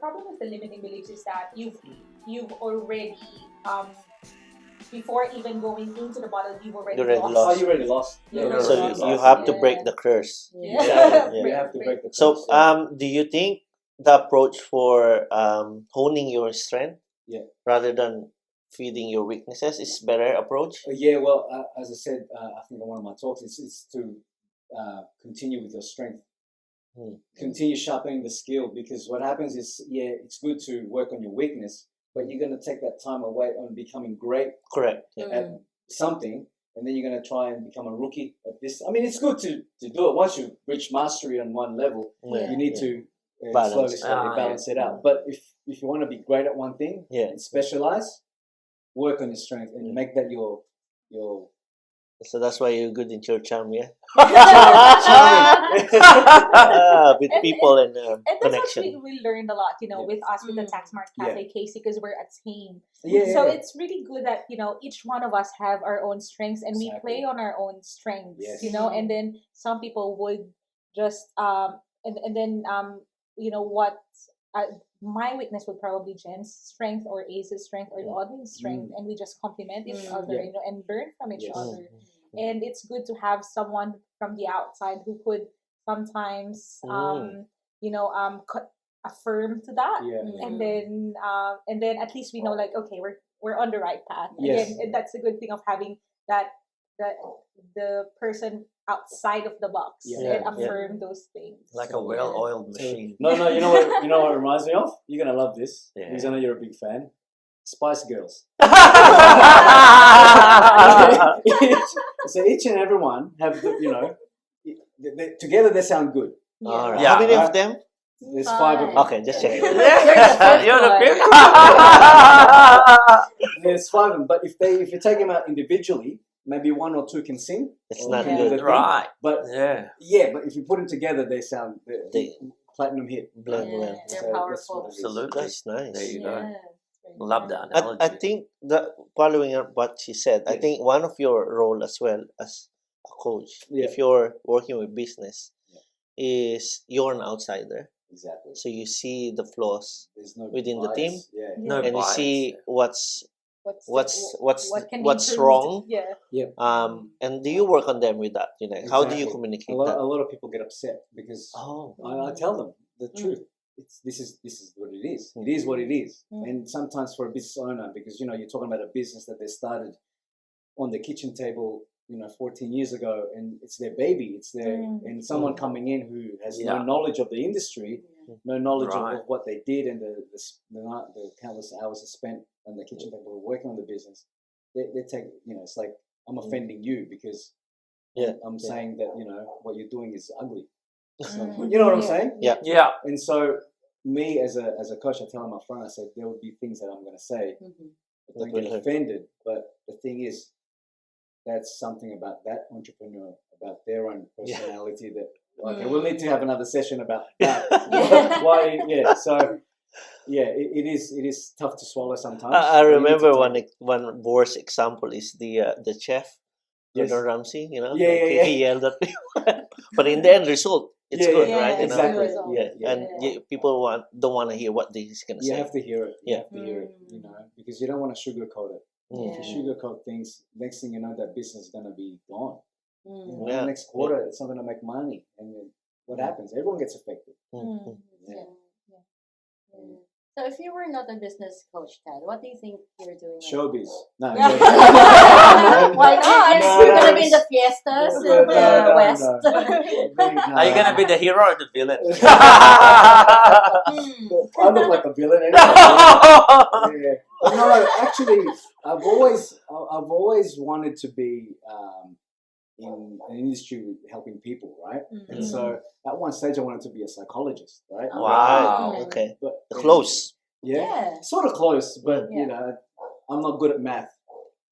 problem with the limiting beliefs is that you've already before even going into the bottle, you've already lost. Oh, you already lost. So you have to break the curse. Yeah. You have to break the curse. So do you think the approach for honing your strength rather than feeding your weaknesses is better approach? Yeah, well, as I said, I think in one of my talks, it's to continue with your strength. Continue sharpening the skill, because what happens is, it's good to work on your weakness, but you're going to take that time away on becoming great at something, and then you're going to try and become a rookie at this. I mean, it's good to do it. Once you reach mastery on one level, you need to slowly balance it out. But if you want to be great at one thing and specialize, work on your strength and make that your So that's why you're good in church charm, yeah? And with people and and that's connection. what we learned a lot, with us with the TaxSmart Cafe Casey, because we're a team. So it's really good that each one of us have our own strengths, and we play on our own strengths. And then some people would just and then what my weakness would probably Jen's strength or Ace's strength or Audrey's strength, and we just complement each other, and learn from each other. And it's good to have someone from the outside who could sometimes affirm to that, and then at least we know, like, okay, we're on the right path. And that's a good thing of having that the person outside of the box and affirm those things. Like a well-oiled machine. No, you know what it reminds me of? You're gonna love this because I know you're a big fan. Spice Girls. So each and every one have together they sound good. All right. How many of them? There's 5 of them. Okay, just check. You're the fifth. There's 5 of them, but if you take them out individually, maybe 1 or 2 can sing. It's not good, right? But but if you put them together, they sound platinum hit. Blend well. They're powerful. Absolutely. That's nice. There you go. Love that analogy. I think that following up what she said, I think one of your role as well as a coach, if you're working with business, is you're an outsider. Exactly. So you see the flaws within bias. the team, No and bias. you see what's what wrong. And do you work on them with that? How do you Exactly. communicate A that? lot of people get upset because I tell them the truth. This is what it is. It is what it is. And sometimes for a business owner, because you're talking about a business that they started on the kitchen table 14 years ago, and it's their baby. It's their and someone coming in who has no knowledge of the industry, no knowledge of what they did, and the countless hours they spent on the kitchen table working on the business. They take it's like, I'm offending you because I'm saying that what you're doing is ugly. So, you know what I'm saying? Yeah. And so me as a coach, I tell them up front, I said there will be things that I'm going to say. Don't get offended, but the thing is, that's something about that entrepreneur, about their own personality that, okay, we'll need to have another session about that. Why? Yeah. So, it is tough to swallow sometimes. I remember one worse example is the chef, Gordon Ramsay. He yelled at people, but in the end result, it's good, right? Exactly. People don't want to hear what he's gonna say. You have to hear it. You have to hear it. Because you don't want to sugarcoat it. If you sugarcoat things, next thing you know, that business is going to be gone. Next quarter, it's not going to make money. And then what happens? Everyone gets affected. So if you were not a business coach, Ted, what do you think you're doing? Showbiz. No. Why not? You're going to be in the fiestas in the West. Are you gonna be the hero or the villain? I look like a villain anyway. No, actually, I've always wanted to be in an industry with helping people, right? And so at one stage, I wanted to be a psychologist, right? Wow. Okay. But Close. Yeah. Sort of close, but I'm not good at math.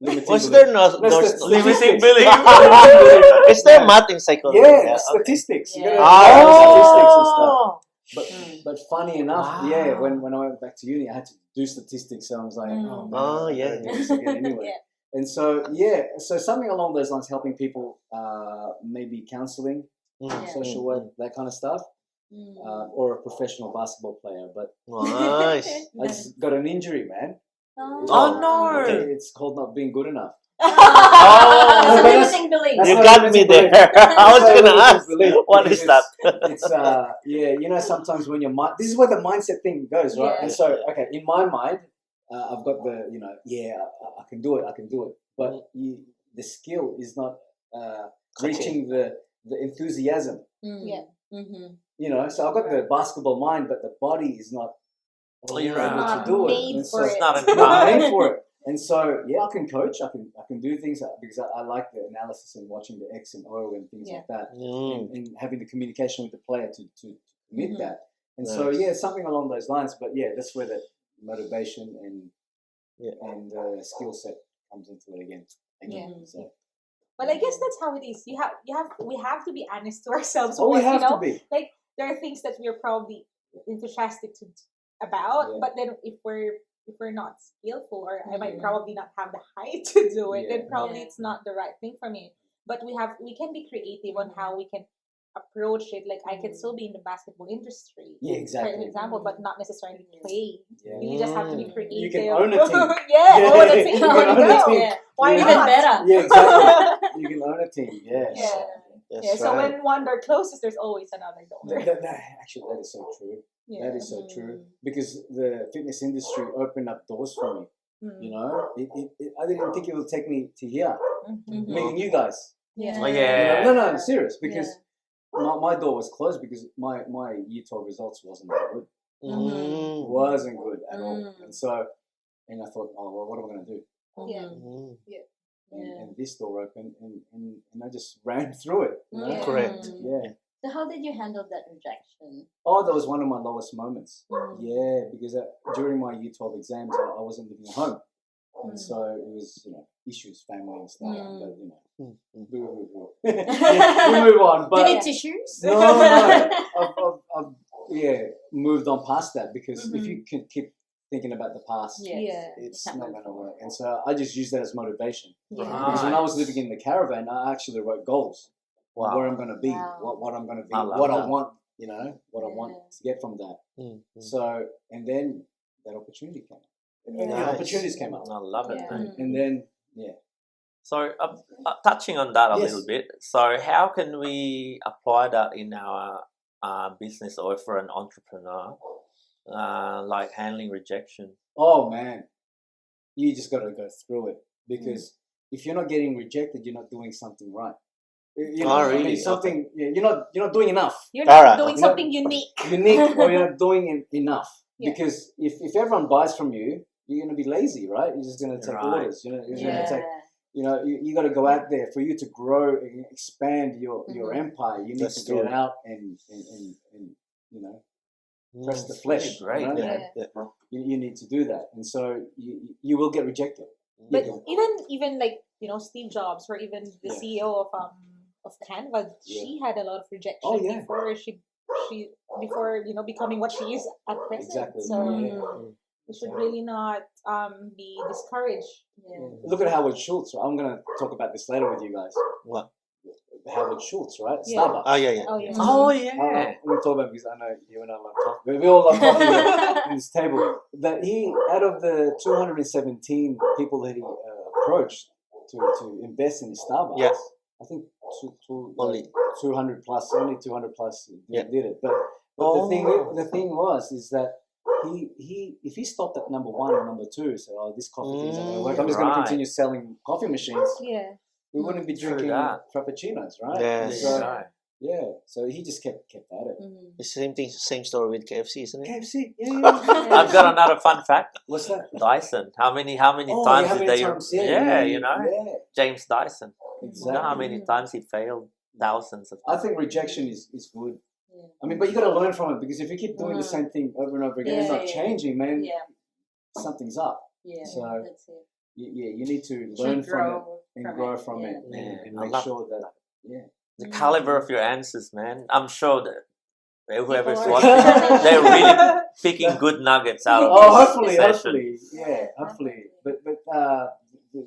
Was there no Limiting belief? Is there math in psychology? Yeah, statistics. You gotta statistics and stuff. But funny enough, when I went back to uni, I had to do statistics. So I was like, anyway. And so so something along those lines, helping people, maybe counseling, social work, that kind of stuff. or a professional basketball player, but Nice. I just got an injury, man. Oh, no. Okay, it's called not being good enough. It's a but limiting belief. that's You not got a me limiting there. belief. I was That's not a gonna limiting ask. belief What because is that? It's yeah, you know, sometimes when your mind, this is where the mindset thing goes, right? Yeah. And so, okay, in my mind, I've got the, you know, I can do it, but the skill is not reaching the enthusiasm. Yeah. Mm-hmm. You know, so I've got the basketball mind, but the body is not You're able right. to do it. Made And for so, it. It's not I'm not enough. made for it. And so, yeah, I can coach. I can do things because I like the analysis and watching the X and O and things like that, and having the communication with the player to commit that. And so, yeah, something along those lines. But yeah, that's where the motivation and skill set comes into it again. So. But I guess that's how it is. We have to be honest to ourselves. Oh, we have you know, to be. Like there are things that we're probably enthusiastic about, but then if we're not skillful, or I might probably not have the height to do it, then probably it's not the right thing for me. But we can be creative on how we can approach it. Like I can still be in the basketball industry, exactly, for example, but not necessarily play. Yeah. You just have to be creative. You can own a team. own a team. You can There you own a go. team. Why Even not? better. Yeah, exactly. You can own a team. Yes. Yeah. So when one door closes, there's always another door. Actually, that is so true. Yeah. That is so true, because the fitness industry opened up doors for me. You know, I didn't think it would take me to here, meeting you guys. Yeah. Oh, yeah. You know, no, I'm serious, because my door was closed because my year 12 results wasn't that good. Wasn't good at all. And so, and I thought, oh, well, what am I going to do? And this door opened, and I just ran through it. You know? Correct. Yeah. So how did you handle that rejection? Oh, that was one of my lowest moments. Yeah, because during my year 12 exams, I wasn't living at home. And so it was, you know, issues, family and stuff. But, you know, we move on. But Did it tissues? no. I've moved on past that, because if you can keep thinking about the past, it's not going to work. And so I just use that as motivation. Because when I was living in the caravan, I actually wrote goals. Where I'm going to be, what I'm going to be, what I want, you know, what I want to get from that. So, and then that opportunity came up. Opportunities came up. I love it, man. And then, So, touching on that a little bit, so how can we apply that in our business, or for an entrepreneur, like handling rejection? Oh, man, you just got to go through it, because if you're not getting rejected, you're not doing something right. You know, really? I mean, something you're not doing enough. You're not doing You're something unique. Or you're not doing enough. Because if everyone buys from you, you're going to be lazy, right? You're just going to take orders. You know, you're going to take. You know, you got to go out there for you to grow and expand your empire. You need to get out and you know, press the flesh. Right. You know? You need to do that, and so you will get rejected. But even like, you know, Steve Jobs, or even the CEO of Canva, she had a lot of rejection before you know, becoming what she is at present. Exactly. So we should really not be discouraged. Look at Howard Schultz. I'm going to talk about this later with you guys. What? Howard Schultz, right? Starbucks. Oh yeah. Oh yeah. I'm going to talk about it because I know you and I love coffee. We all love coffee at this table. That he, out of the 217 people that he approached to invest in Starbucks, I think only 200 plus did it. But the thing is that he if he stopped at number 1 or number 2, said, "Oh, this coffee thing's not going to work. I'm just going to continue selling coffee machines." We wouldn't be drinking frappuccinos, right? Yes. So he just kept at it. The same story with KFC, isn't it? KFC, I've got another fun fact. What's that? Dyson. How many times did they? You know, James Dyson. Exactly. You know how many times he failed? Thousands of times. I think rejection is good. I mean, but you got to learn from it, because if you keep doing the same thing over and over again, it's not changing, man. Something's up. So that's it. you need to learn from it and grow from it, and make sure that the caliber of your answers, man. I'm sure that whoever's watching, they're really picking good nuggets out of this hopefully. But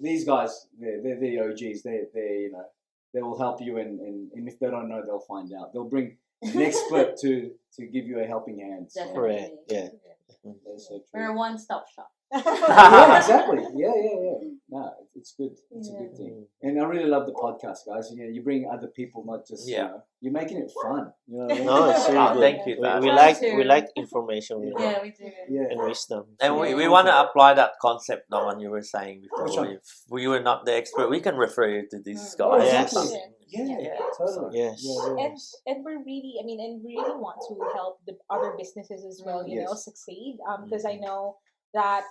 these guys, they're the OGs. They you know, they will help you, and if they don't know, they'll find out. They'll bring an expert to give you a helping hand. So, Correct. Yeah. that's so true. We're a one-stop shop. Yeah, exactly. Yeah. No, it's good. It's a good thing. And I really love the podcast, guys. You bring other people, not just you're making it fun. You know what I mean? No, it's really good. Thank you. We like information. We do. and wisdom. And we want to apply that concept, the one you were saying before. Which one? If we were not the expert, we can refer you to these Oh, guys. exactly. Yes. Totally. Yes. And we're really, I mean, and we really want to help the other businesses as well, you know, succeed. Because I know that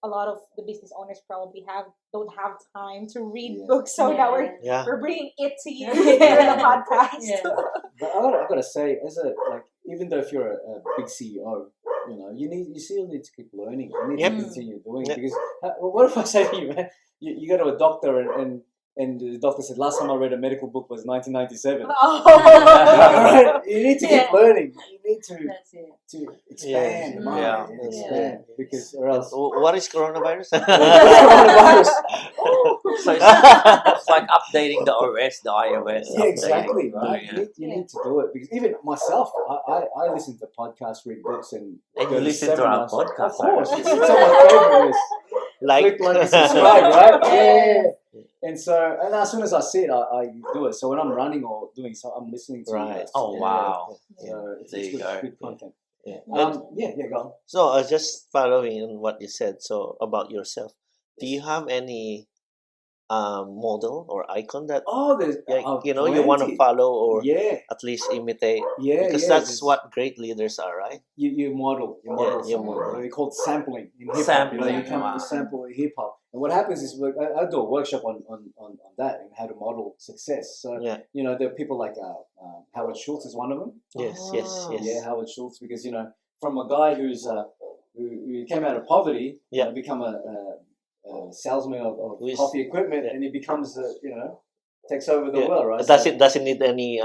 a lot of the business owners probably don't have time to read books, so now we're bringing it to you here in the podcast. But I gotta say, even though if you're a big CEO, you still need to keep learning. You need to continue doing it, because what if I say to you, man, you go to a doctor and the doctor said, last time I read a medical book was 1997. Right? You need to keep learning. You need to expand the mind and expand, because or else. What is coronavirus? Coronavirus. So it's like updating the OS, the iOS. Yeah, exactly. Right. It. You need to do it, because even myself, I listen to podcasts, read books, and you listen to our podcast. Of course, it's on my favorite list. Like and subscribe, right? Yeah. And so, and as soon as I see it, I do it. So when I'm running or doing something, I'm listening to it. Oh, wow. So there you go. Good content. Yeah. Go on. So just following on what you said, so about yourself, do you have any model or icon that there's you want to follow or at at least imitate? Yeah, because that's what great leaders are, right? You model. They call it sampling in hip hop. Sampling. You come sample hip hop, and what happens is I do a workshop on that and how to model success. So there are people like Howard Schultz is one of them. Yes. Yeah, Howard Schultz, because from a guy who came out of poverty, become a salesman of coffee equipment, and he becomes takes over the world, right? Doesn't need any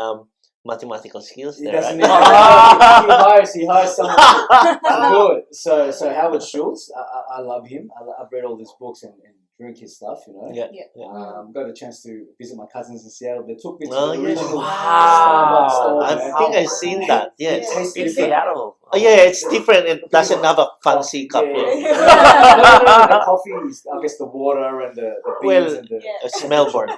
mathematical skills He there, doesn't right? he hires someone to do it. So Howard Schultz, I love him. I've read all his books and drink his stuff, got a chance to visit my cousins in Seattle. They took me to the original Starbucks store. I think I've seen that. Yes. In Seattle. Oh yeah, it's different. It doesn't have a fancy cup. The coffee is, I guess, the water and the beans and the. It's Melbourne.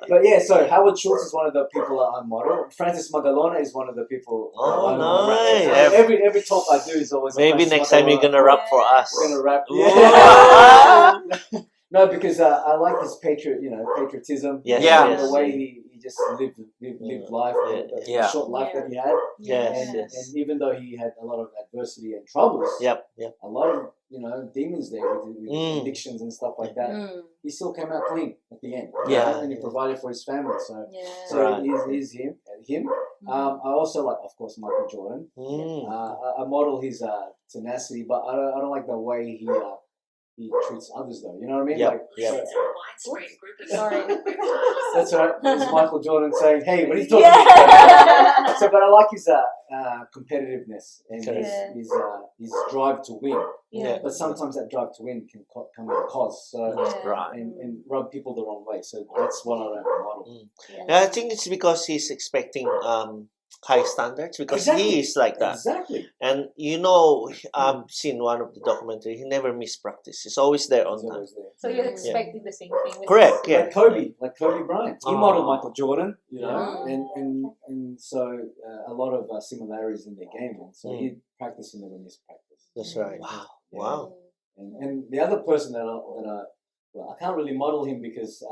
But so Howard Schultz is one of the people I model. Francis Magalona is one of the people. Oh, nice. Every talk I do is always. Maybe next time you're gonna rap for us. We're gonna rap. No, because I like his patriotism. Yes. The way he just lived life, the short life that he had. And even though he had a lot of adversity and troubles, a lot of demons there with addictions and stuff like that, he still came out clean at the end. And he provided for his family. So he's him. I also like, of course, Michael Jordan. I model his tenacity, but I don't like the way he treats others, though. You know what I mean? Sorry. That's right. It's Michael Jordan saying, "Hey, what are you talking about?" But I like his competitiveness and his drive to win. But sometimes that drive to win can come at a cost. And rub people the wrong way. So that's what I don't model. I think it's because he's expecting high standards, because he is like that. Exactly. And I've seen one of the documentary. He never missed practice. He's always there on time. So you're expecting the same thing. Correct. Like Kobe Bryant. He modeled Michael Jordan, and so a lot of similarities in their game. And so he practiced and never missed practice. That's right. Wow. And the other person that I can't really model him because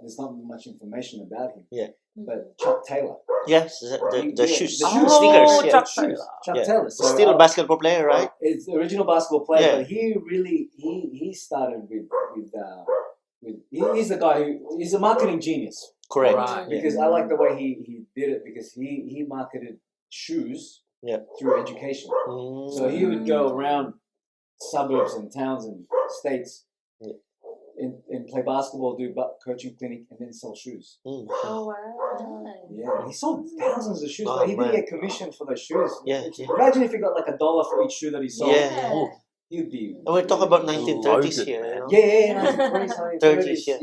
there's not much information about him. But Chuck Taylor. Yes, the shoes. Sneakers. Chuck Taylor. So still a basketball player, right? It's the original basketball player, but he really he started with he's the guy he's a marketing genius. Correct. Right. Because I like the way he did it, because he marketed shoes through education. So he would go around suburbs and towns and states and play basketball, do coaching clinic, and then sell shoes. Oh wow! Yeah, he sold thousands of shoes, but he didn't get commission for those shoes. Imagine if he got like $1 for each shoe that he sold. He'd be. And we're talking about 1930s here. Yeah, 1920s, 1930s. Yeah.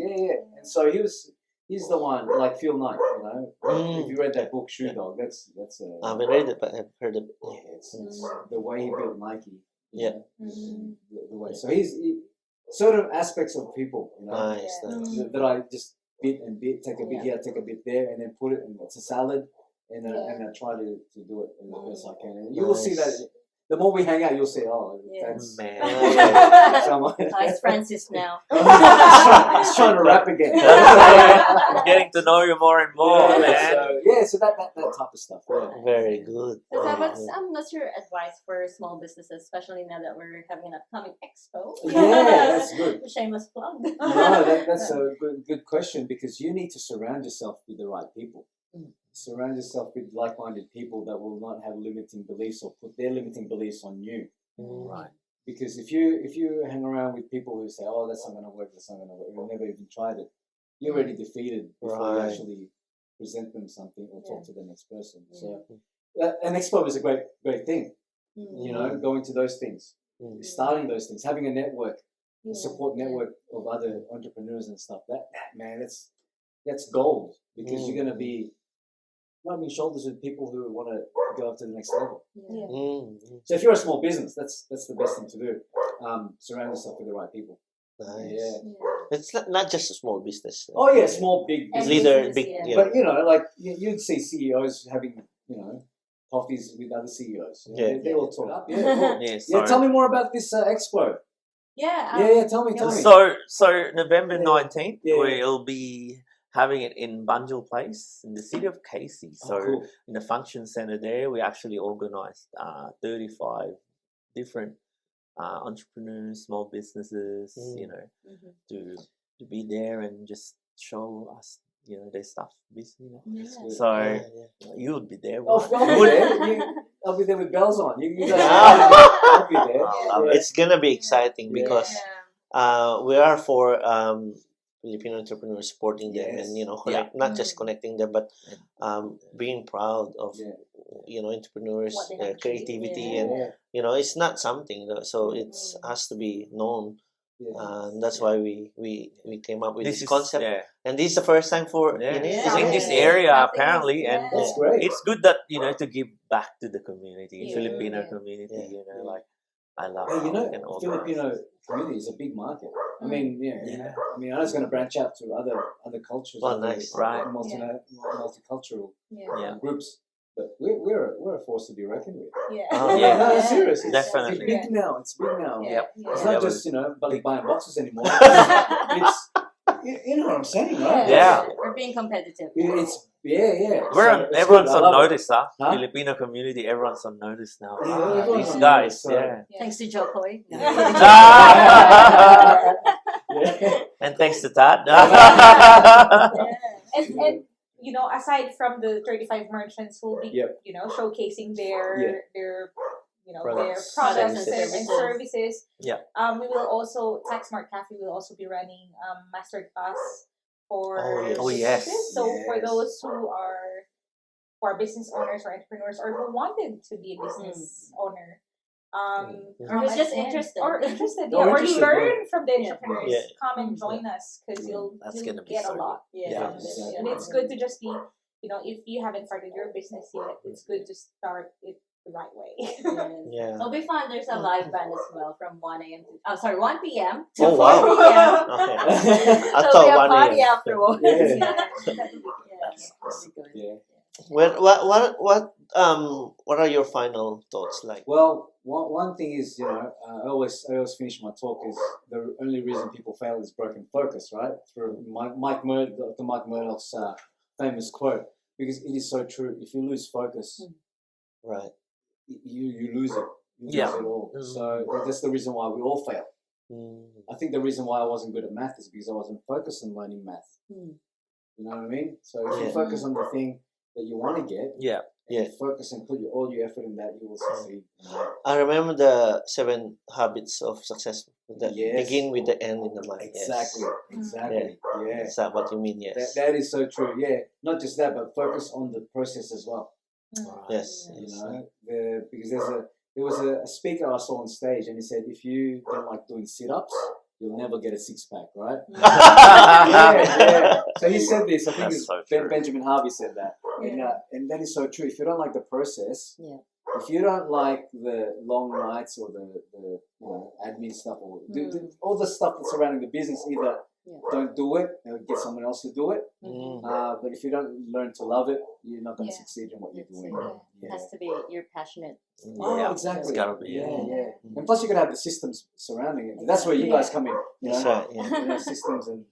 And so he was He's the one, like Phil Knight, you know. If you read that book, Shoe Dog, that's I haven't read it, but I've heard of it. yeah, it's the way he built Nike. Yeah. The way. So he sort of aspects of people, you know, Nice. that I just bit and bit, take a bit here, take a bit there, and then put it in. It's a salad, and I try to do it as best I can. And you will see that. The more we hang out, you'll say, "Oh, that's Man. someone." Nice Francis now. He's trying to rap again. Getting to know you more and more, man. So that type of stuff. Yeah. Very good. What's your advice for small businesses, especially now that we're having an upcoming expo? Yeah, that's good. Shameless plug. No, that's a good question, because you need to surround yourself with the right people. Surround yourself with like-minded people that will not have limiting beliefs or put their limiting beliefs on you. Right. Because if you hang around with people who say, "Oh, that's not going to work," that's not going to work, you've never even tried it, you're already defeated before you actually present them something or talk to the next person. So an expo is a great thing. You know, going to those things, starting those things, having a network, a support network of other entrepreneurs and stuff. That man, that's gold, because you're going to be rubbing shoulders with people who want to go up to the next level. So if you're a small business, that's the best thing to do. Surround yourself with the right people. Nice. Yeah. It's not just a small business. Oh yeah, small, big business. Leader, big. Yeah. But you know, like you'd see CEOs having, you know, coffees with other CEOs. You know, they all talk up. Yeah, tell me more about this expo. Tell me. So November 19th, we'll be having it in Bunjil Place in the city of Casey. So in the function center there, we actually organized 35 different entrepreneurs, small businesses, you know, to be there and just show us, you know, their stuff. You know. So you would be there. I'll be there with bells on. You guys I'll be there. It's gonna be exciting because we are for Filipino entrepreneurs, supporting them, and you know, not just connecting them, but being proud of you know, entrepreneurs, their creativity, and you know, it's not something, so it has to be known. And that's why we came up with this concept, and this is the first time for in this area apparently, and that's great. It's good that, you know, to give back to the community, Filipino community. You know, like I love. Hey, you know, Filipino community is a big market. I mean, I mean, I was going to branch out to other cultures. Oh, nice, right? Multicultural groups. But we're a force to be reckoned with. Yeah. Seriously. Definitely. It's big now. It's big now. It's not just, you know, buying boxes anymore. It's you know what I'm saying, right? Yeah. We're being competitive. It's Everyone's on notice, huh? Filipino community, everyone's on notice now. These guys, Thanks to Jokoy. And thanks to Tad. And you know, aside from the 35 merchants who will be, you know, showcasing their you know, products, their products and services. Yeah. We will also, TaxSmart Cafe will also be running masterclass for businesses. So for those who are business owners or entrepreneurs, or who wanted to be a business owner, or who's just interested, or learn from the entrepreneurs, come and join us, because you'll get a lot. And it's good to just be, you know, if you haven't started your business yet, it's good to start it the right way. It'll be fun. There's a live band as well from 1 a.m. to 1 p.m. to 4 wow. p.m. Okay. I So we have thought 1 party a.m. afterwards. What are your final thoughts like? Well, one thing is, you know, I always finish my talk is the only reason people fail is broken focus, right? Through Dr. Mike Murdoch's famous quote, because it is so true. If you lose focus, right, you lose it. You lose it all. So that's the reason why we all fail. I think the reason why I wasn't good at math is because I wasn't focused on learning math. You know what I mean? So if you focus on the thing that you want to get, focus and put all your effort in that, you will succeed. I remember the 7 habits of success that begin with the end in the mind. Exactly. Is that what you mean? Yes. That is so true. Yeah. Not just that, but focus on the process as well. Yes. You know, because there was a speaker I saw on stage, and he said, if you don't like doing sit-ups, you'll never get a six-pack, right? yeah. So he said this. I think That's it's so true. Benjamin Harvey said that, and that is so true. If you don't like the process, if you don't like the long nights or the admin stuff or all the stuff that's surrounding the business, either don't do it or get someone else to do it. But if you don't learn to love it, you're not going to succeed in what you're doing. It has to be, you're passionate. Oh, exactly. It's gotta be. And plus, you're gonna have the systems surrounding it. That's where you guys come in. You know, That's right, you know, systems and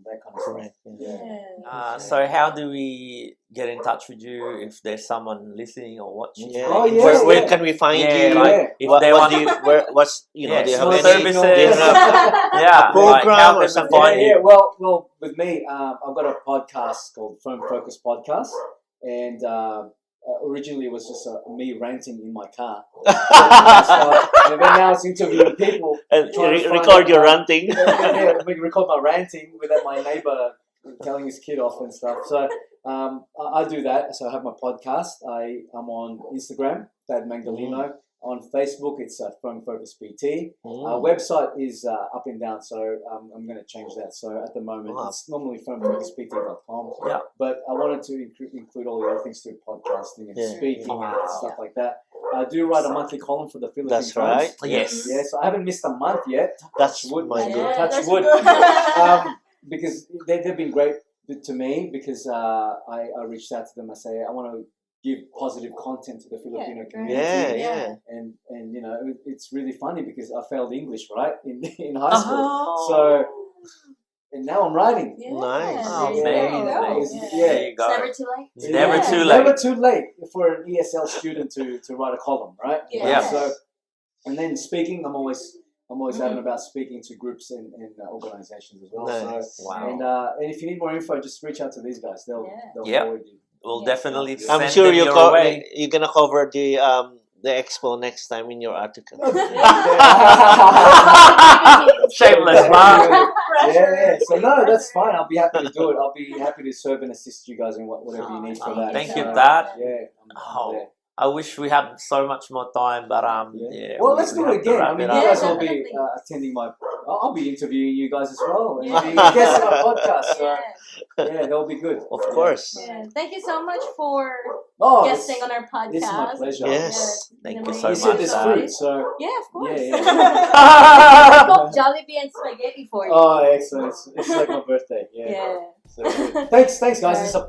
that kind of stuff. Correct. So how do we get in touch with you if there's someone listening or watching? Yeah. Oh, yeah, Where can we find you? Like if What, they what want do you, where, what's, you know, do you have small any services. do you have program how or can something? find Yeah, you? well, with me, I've got a podcast called Firm Focus Podcast, and originally it was just me ranting in my car, and then now it's interviewing people. And trying to find record out, your ranting. we record my ranting without my neighbor telling his kid off and stuff. So I do that. So I have my podcast. I'm on Instagram, Mangalino. On Facebook, it's Firm Focus PT. Our website is up and down, so I'm going to change that. So at the moment, it's normally firmfocuspt.com. Yeah. But I wanted to include all the other things through podcasting and speaking and stuff like that. I do write a monthly column for the Philippine That's Times. right. Yes. Yeah, so I haven't missed a month yet. That's wood, my Yeah, touch that's wood. good. Because they've been great to me because I reached out to them. I say I want to give positive content to the Filipino community. Yeah. And you know, it's really funny because I failed English, right, in high school. So, and now I'm writing. Nice. Oh, Yeah. amazing. Yeah. There you go. It's never too late. It's never too It's late. never too late for an ESL student to write a column, right? Yeah. So, and then speaking, I'm always out and about speaking to groups and organizations as well. Nice. So, Wow. and if you need more info, just reach out to these guys. They'll forward you. We'll definitely I'm I'm send sure them your way. you're gonna cover the expo next time in your article. Shameless, man. Yeah. So no, that's fine. I'll be happy to do it. I'll be happy to serve and assist you guys in whatever you need for that. Thank you, So, Dad. Yeah. Oh, I wish we had so much more time, but yeah. Well, let's do have it to again. wrap I mean, it you up. guys will be definitely. attending my. I'll be interviewing you guys as well. And Yeah. be guests on my podcast. So Yeah. yeah, that'll be good. Of course. Yeah. Thank you so much for Oh, guesting on our podcast. it's my pleasure. Yes. Thank Been you so You amazing. said there's much, food, so Yeah, of course. Yeah, Cook Jollibee and spaghetti for you. oh, excellent! It's like my birthday. Yeah. Yeah. So, thanks, guys.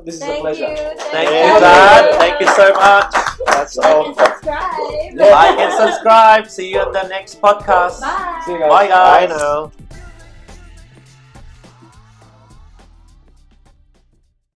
This is a Thank pleasure. you. Thank Yeah. you, Dad. Thank you so much. That's Like all. and subscribe. Yeah. Like and subscribe. See you on the next podcast. Bye. See you guys. Bye, guys. Bye now.